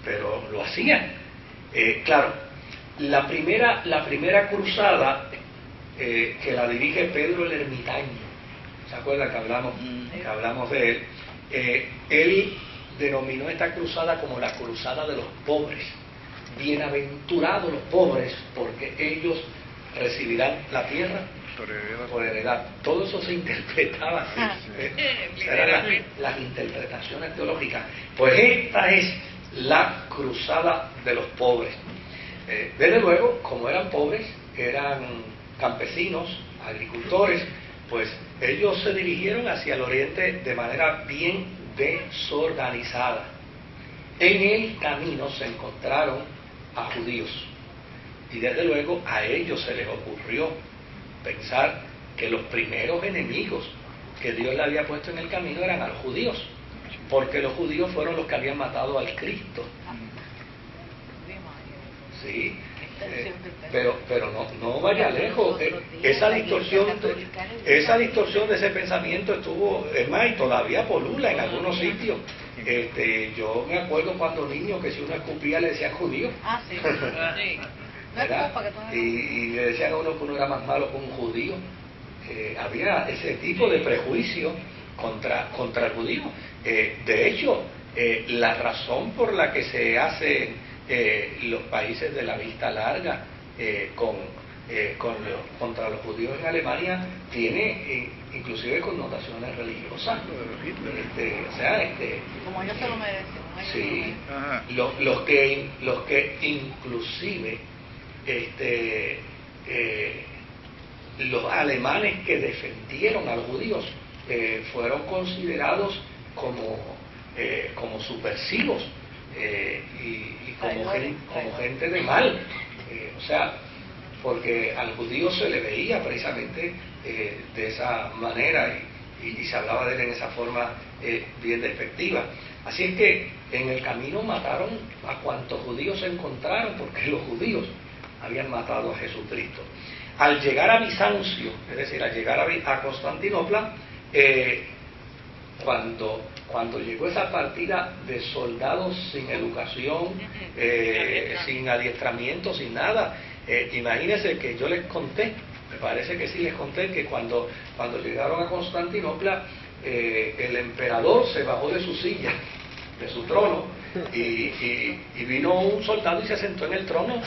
pero lo hacían. Claro, la primera cruzada que la dirige Pedro el Ermitaño, ¿se acuerdan que hablamos de él? Él denominó esta cruzada como la cruzada de los pobres. Bienaventurados los pobres, porque ellos recibirán la tierra por heredad. Todo eso se interpretaba así. Eran las interpretaciones teológicas. Pues esta es la cruzada de los pobres. Desde luego, como eran pobres, eran campesinos, agricultores, pues ellos se dirigieron hacia el oriente de manera bien desorganizada. En el camino se encontraron a judíos, y desde luego a ellos se les ocurrió pensar que los primeros enemigos que Dios le había puesto en el camino eran a los judíos, porque los judíos fueron los que habían matado al Cristo. Sí, pero no vaya lejos. Esa distorsión de ese pensamiento estuvo, es más, y todavía polula en algunos sitios. Yo me acuerdo cuando niño que si uno escupía le decían judío. Sí. Y le decían a uno que uno era más malo que un judío. Había ese tipo de prejuicio contra el judío. De hecho, la razón por la que se hacen los países de la vista larga contra los judíos en Alemania tiene inclusive connotaciones religiosas. Como ellos se lo merecen. Sí, los que inclusive los alemanes que defendieron a los judíos fueron considerados como subversivos y como gente de mal, porque al judío se le veía precisamente de esa manera y se hablaba de él en esa forma bien despectiva. Así es que en el camino mataron a cuantos judíos se encontraron, porque los judíos habían matado a Jesucristo. Al llegar a Bizancio, es decir, al llegar a Constantinopla, cuando llegó esa partida de soldados sin educación, sin adiestramiento, sin nada, imagínense que yo les conté, me parece que sí les conté, que cuando llegaron a Constantinopla, el emperador se bajó de su silla, de su trono, y vino un soldado y se sentó en el trono.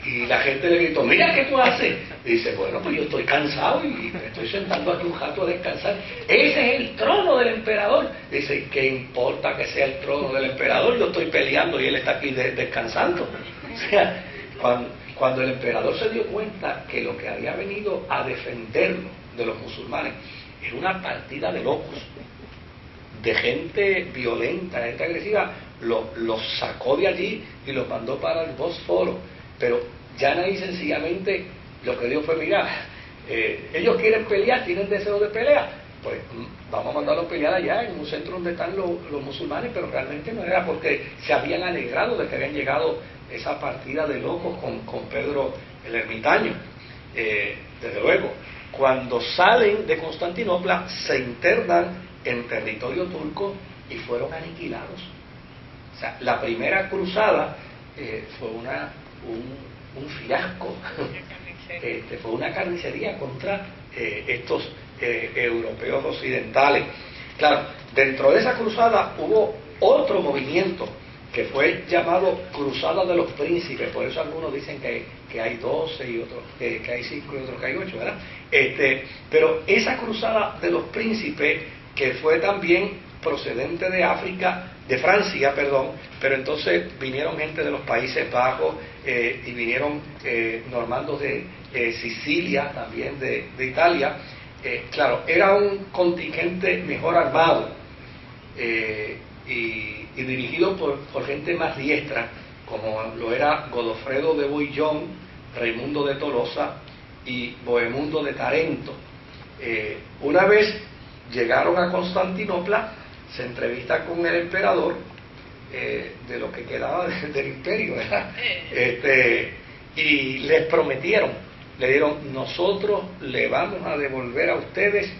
Y la gente le gritó, mira, ¿qué tú haces? Y dice, bueno, pues yo estoy cansado y me estoy sentando aquí un rato a descansar. Ese es el trono del emperador. Dice, ¿qué importa que sea el trono del emperador? Yo estoy peleando y él está aquí descansando. O sea, cuando el emperador se dio cuenta que lo que había venido a defenderlo de los musulmanes era una partida de locos, de gente violenta, gente agresiva, los sacó de allí y los mandó para el Bósforo. Pero llana y sencillamente lo que dijo fue, mira, ellos quieren pelear, tienen deseo de pelear, pues vamos a mandarlos a pelear allá en un centro donde están los musulmanes, pero realmente no era porque se habían alegrado de que habían llegado esa partida de locos con Pedro el Ermitaño. Desde luego, cuando salen de Constantinopla se internan en territorio turco y fueron aniquilados. O sea, la primera cruzada fue un fiasco. Fue una carnicería contra estos europeos occidentales. Claro, dentro de esa cruzada hubo otro movimiento que fue llamado Cruzada de los Príncipes. Por eso algunos dicen que hay 12 y otros que hay 5 y otros que hay 8, ¿verdad? Pero esa Cruzada de los Príncipes, que fue también procedente de África, de Francia, perdón, pero entonces vinieron gente de los Países Bajos y vinieron normandos de Sicilia, también de Italia. Claro, era un contingente mejor armado y dirigido por gente más diestra, como lo era Godofredo de Bouillon, Raimundo de Tolosa y Bohemundo de Tarento. Una vez llegaron a Constantinopla, se entrevista con el emperador de lo que quedaba del imperio, ¿verdad? Y les prometieron, le dieron, nosotros le vamos a devolver a ustedes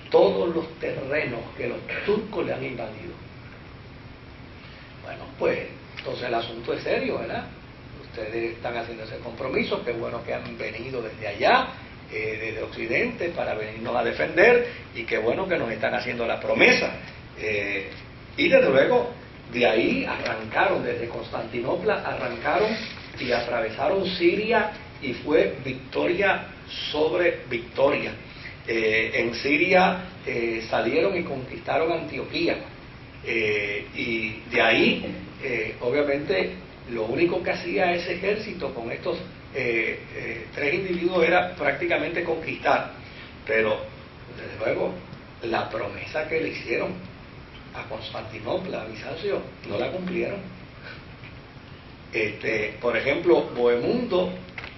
todos los terrenos que los turcos le han invadido. pues entonces el asunto es serio, ¿verdad? Ustedes están haciendo ese compromiso, qué bueno que han venido desde allá, desde Occidente, para venirnos a defender, y qué bueno que nos están haciendo la promesa. Y desde luego, de ahí arrancaron, desde Constantinopla, arrancaron y atravesaron Siria, y fue victoria sobre victoria. En Siria salieron y conquistaron Antioquía, y de ahí, obviamente, lo único que hacía ese ejército con estos tres individuos era prácticamente conquistar, pero desde luego la promesa que le hicieron a Constantinopla, a Bizancio, no la cumplieron. Por ejemplo, Bohemundo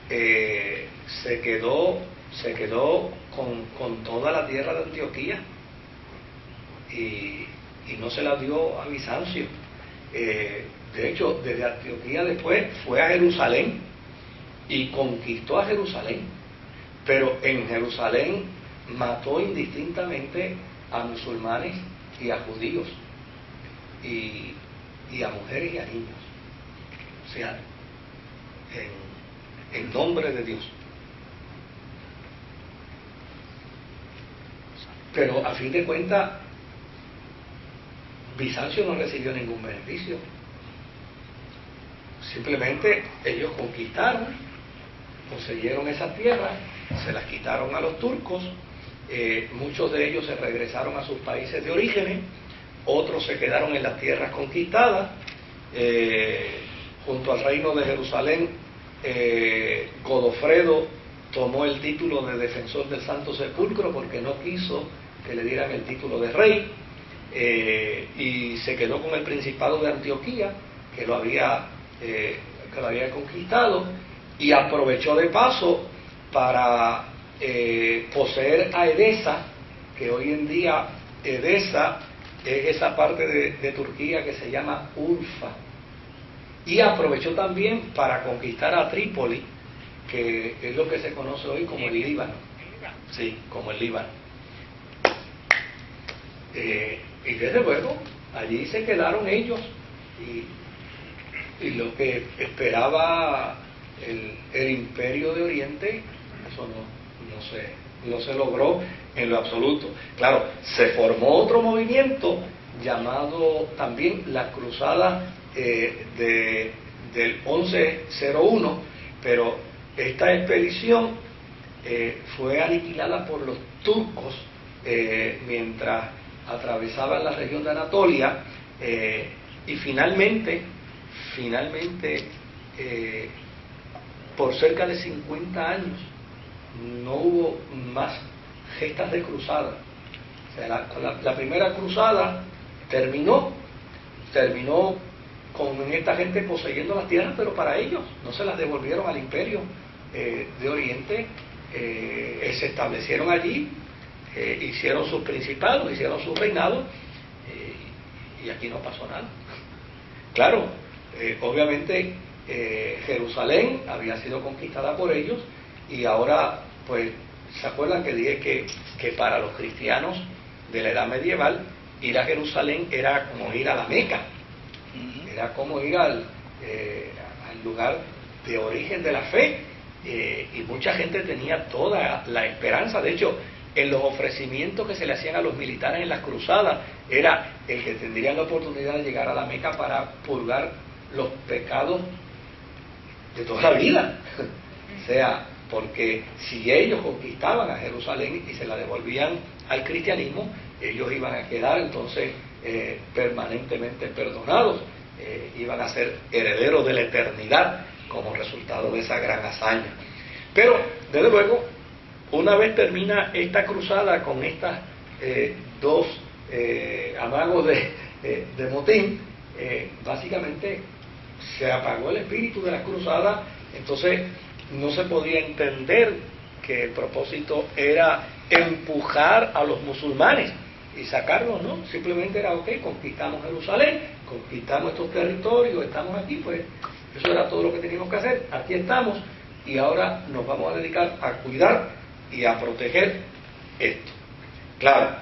se quedó con toda la tierra de Antioquía, y no se la dio a Bizancio. De hecho, desde Antioquía después fue a Jerusalén y conquistó a Jerusalén, pero en Jerusalén mató indistintamente a musulmanes y a judíos, y a mujeres y a niños, o sea, en nombre de Dios. Pero a fin de cuentas, Bizancio no recibió ningún beneficio. Simplemente ellos conquistaron, poseyeron esas tierras, se las quitaron a los turcos, muchos de ellos se regresaron a sus países de origen, otros se quedaron en las tierras conquistadas. Junto al reino de Jerusalén, Godofredo tomó el título de defensor del Santo Sepulcro porque no quiso que le dieran el título de rey, y se quedó con el Principado de Antioquía, que lo había conquistado, y aprovechó de paso para poseer a Edesa, que hoy en día Edesa es esa parte de Turquía que se llama Urfa, y aprovechó también para conquistar a Trípoli, que es lo que se conoce hoy como el Líbano. Sí, como el Líbano. Y desde luego, allí se quedaron ellos, y lo que esperaba el imperio de Oriente, eso no se logró en lo absoluto. Claro, se formó otro movimiento llamado también la Cruzada del 1101, pero esta expedición fue aniquilada por los turcos mientras atravesaban la región de Anatolia, y finalmente por cerca de 50 años no hubo más gestas de cruzada. O sea, la primera cruzada terminó con esta gente poseyendo las tierras, pero para ellos no se las devolvieron al imperio de Oriente. Se establecieron allí, hicieron sus principados, hicieron sus reinados, y aquí no pasó nada. Claro, obviamente Jerusalén había sido conquistada por ellos, y ahora, pues, ¿se acuerdan que dije que para los cristianos de la edad medieval ir a Jerusalén era como ir a la Meca? Era como ir al lugar de origen de la fe, y mucha gente tenía toda la esperanza. De hecho, en los ofrecimientos que se le hacían a los militares en las cruzadas, era el que tendrían la oportunidad de llegar a la Meca para purgar los pecados de toda la vida. O sea, porque si ellos conquistaban a Jerusalén y se la devolvían al cristianismo, ellos iban a quedar entonces permanentemente perdonados, iban a ser herederos de la eternidad como resultado de esa gran hazaña. Pero, desde luego, una vez termina esta cruzada con estas dos amagos de motín, básicamente se apagó el espíritu de las cruzadas. Entonces no se podía entender que el propósito era empujar a los musulmanes y sacarlos, ¿no? Simplemente era, ok, conquistamos Jerusalén, conquistamos estos territorios, estamos aquí, pues eso era todo lo que teníamos que hacer, aquí estamos, y ahora nos vamos a dedicar a cuidar y a proteger esto. Claro,